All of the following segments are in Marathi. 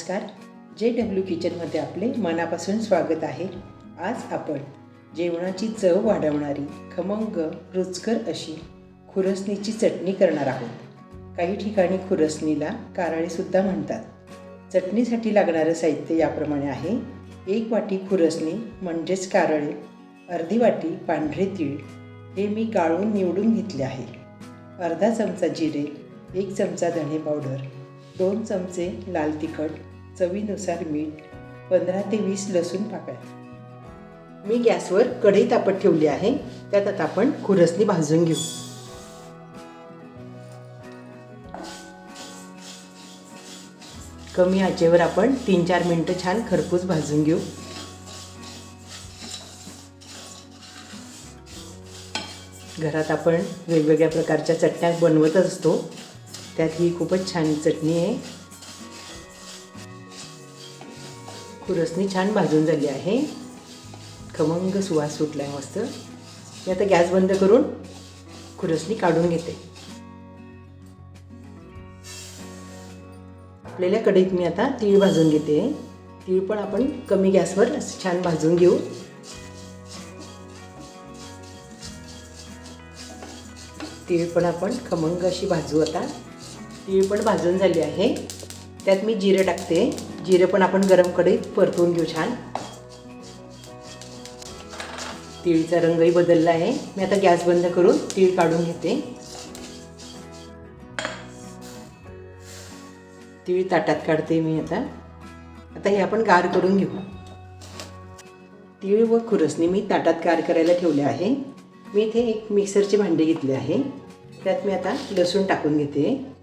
नमस्कार, JW किचनमध्ये आपले मनापासून स्वागत आहे। आज आपण जेवणाची चव वाढवणारी खमंग रुचकर अशी खुरसणीची चटणी करणार आहोत। काही ठिकाणी खुरसणीला कारळे सुद्धा म्हणतात। चटणीसाठी लागणारे साहित्य याप्रमाणे आहे। 1 वाटी खुरसणी म्हणजेच कारळे, अर्धी वाटी पांढरे तीळ हे मी गाळून निवडून घेतले आहे, अर्धा चमचा जिरे, 1 चमचा धणे पावडर, 2 चमचे लाल तिखट, चवीनुसार मीठ, 15 ते 20 लसूण पाकळ्या। मी गॅसवर कढई तापत ठेवली आहे। त्यात आता आपण खुरसणी भाजून घेऊ। कमी आचेवर आपण 3-4 मिनिटं छान खरपूस भाजून घेऊ। घरात आपण वेगवेगळ्या प्रकारच्या चटण्या बनवत असतो, त्यात ही खूपच छान चटणी आहे। खुरसणी छान भाजून झाली आहे, खमंग सुवास सुटलाय मस्त। मी आता गॅस बंद करून खुरसणी काढून घेते। आपल्याला कढईत मी आता तीळ भाजून घेते। तीळ पण आपण कमी गॅसवर छान भाजून घेऊ। तीळ पण आपण खमंग अशी भाजू। आता तीळ पण भाजून झाली आहे। त्यात मी जिरे टाकते। जिरे पण आपण गरम कढईत परतून घेऊ छान। तीळचा रंगही बदलला आहे। मी आता गॅस बंद करून तीळ काढून घेते। तीळ ताटात काढते मी आता हे आपण गार करून घेऊ। तीळ व खुरसणी मी ताटात गार करायला ठेवले आहे। मी इथे एक मिक्सरचे भांडे घेतले आहे। त्यात मी आता लसूण टाकून घेते।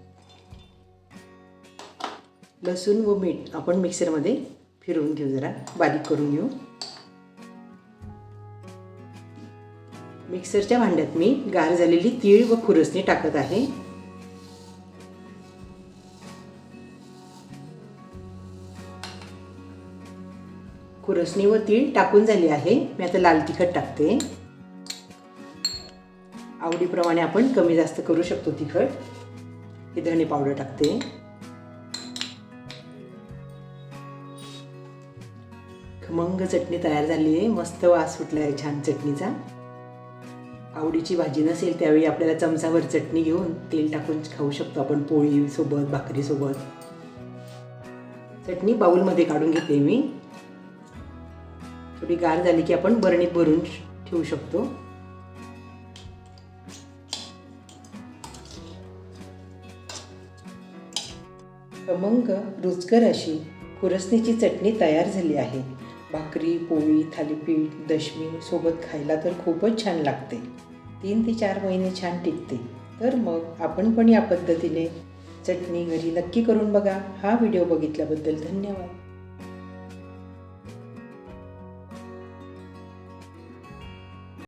लसूण व मीठ आपण मिक्सरमध्ये फिरवून घेऊ, जरा बारीक करून घेऊ। मिक्सरच्या भांड्यात मी गार झालेली तीळ व खुरसणी टाकत आहे। खुरसणी व तीळ टाकून झाली आहे। मी आता लाल तिखट टाकते। आवडीप्रमाणे आपण कमी जास्त करू शकतो तिखट। हे धणे पावडर टाकते। खमंग चटणी तयार झाली आहे। मस्त वास सुटला आहे छान चटणीचा। आवडीची भाजी नसेल त्यावेळी आपल्याला चमचाभर चटणी घेऊन तेल टाकून खाऊ शकतो आपण, पोळी सोबत, भाकरी सोबत। चटणी बाउलमध्ये काढून घेते मी। थोडी गार झाली की आपण बरणीत भरून ठेवू शकतो। खमंग रुचकर अशी खुरसणीची चटणी तयार झाली आहे। भाकरी, पोळी, थालीपीठ, दशमी सोबत खायला तर खूपच छान लागते। 3 ते 4 महिने छान टिकते। तर मग आपण पण या पद्धतीने चटणी घरी नक्की करून बघा। हा व्हिडिओ बघितल्याबद्दल धन्यवाद।